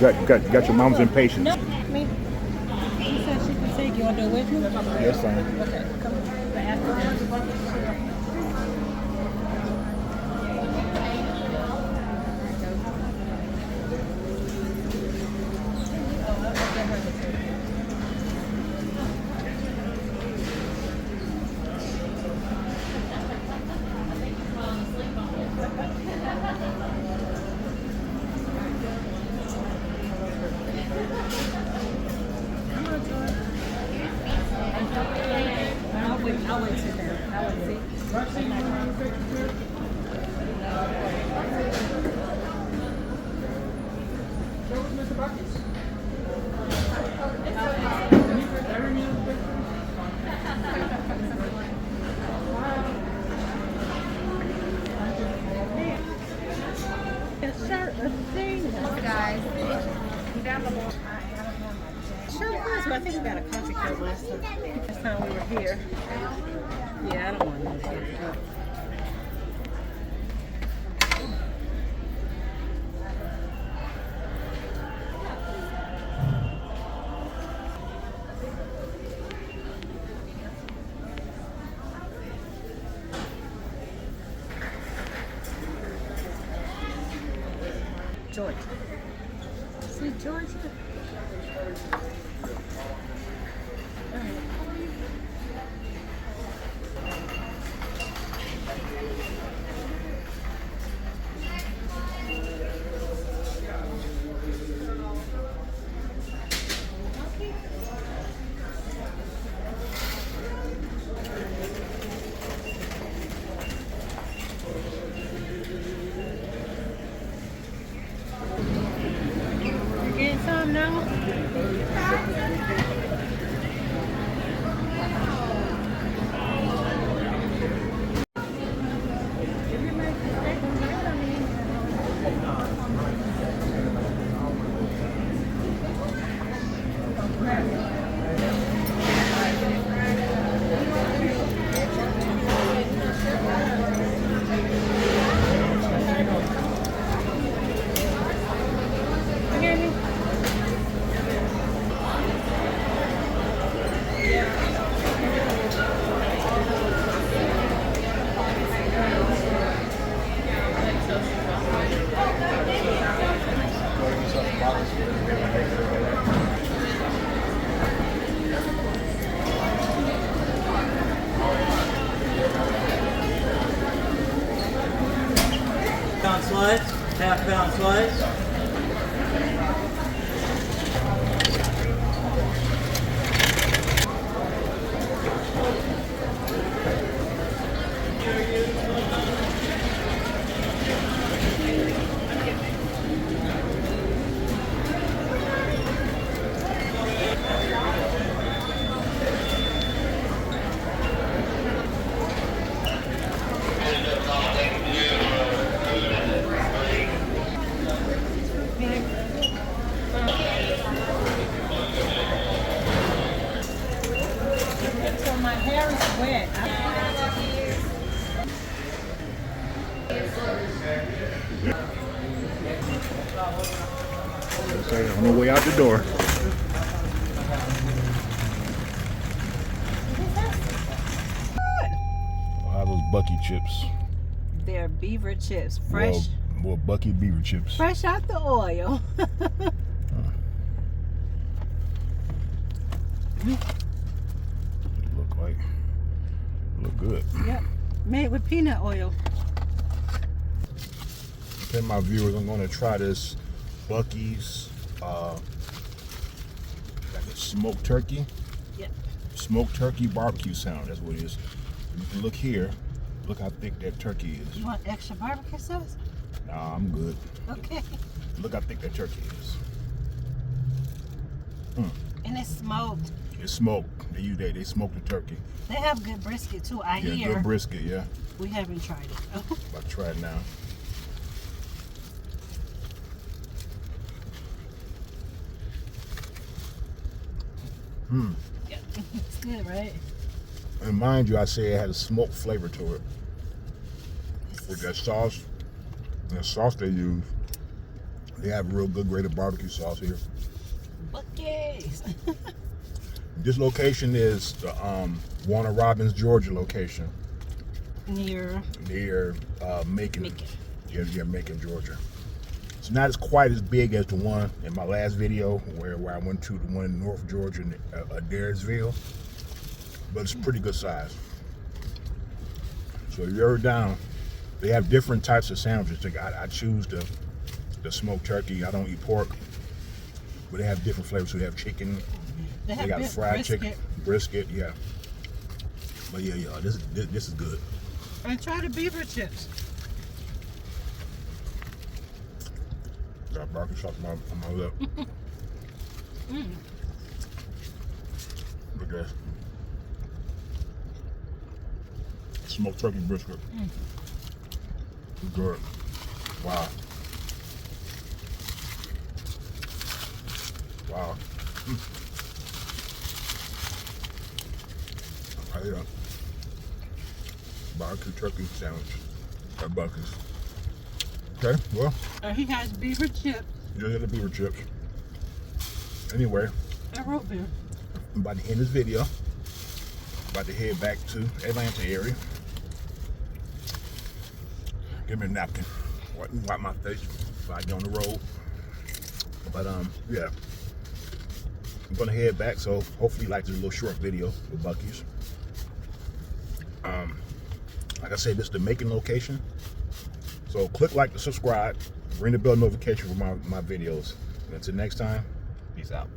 You got your mom's impatience. No, me. She said she can take you. Want to do it with me? Yes, fine. Okay, come on. I'll wait sit down. I'll wait sit. Where was Mr. Buc'ees? Guys, down the wall. Sure was, but I think we got a country club last time we were here. Yeah, I don't want to do that. Georgia. See Georgia? Pound slice, half-pound slice. Okay, on the way out the door. I'll have those Buc'ee chips. They're beaver chips, fresh. Well, Buc'ee beaver chips. Fresh out the oil. Look good. Yep. Made with peanut oil. Okay, my viewers, I'm going to try this Buc'ees, like a smoked turkey. Yep. Smoked turkey barbecue sound. That's what it is. You can look here. Look how thick that turkey is. You want extra barbecue sauce? Nah, I'm good. Okay. Look how thick that turkey is. And it's smoked. It's smoked. They smoke the turkey. They have good brisket too. I Yeah, hear. good brisket. Yeah, We haven't tried it. about to try it now. Yeah. It's good, right? And mind you, I say it had a smoked flavor to it. With that sauce, the sauce they use, they have real good grated barbecue sauce here. Buc'ees. This location is the Warner Robbins, Georgia location Near near Macon. Macon. Yeah, Macon, Georgia. It's not as quite as big as the one in my last video where I went to, the one in North Georgia, Adairsville, but it's pretty good size. So if you're ever down, they have different types of sandwiches. I choose the smoked turkey. I don't eat pork, but they have different flavors. So they have chicken. They They got fried brisket. chicken, brisket, yeah. But yeah, this is good. And try the beaver chips. Got barbecue sauce on my lip. Look at that. Smoked turkey brisket. Good. Wow. Wow. Yeah. Barbecue turkey sandwich at Buc'ees. Okay, well, He has beaver chips you get the beaver chips. Anyway, and root beer. I'm about to end this video. About to head back to Atlanta area. Give me a napkin. Wipe my face before I get on the road. But yeah. I'm gonna head back, so hopefully you like this little short video with Buc'ees. Like I said, this is the Macon location. So click like to subscribe, ring the bell notification for my videos. And until next time, peace out.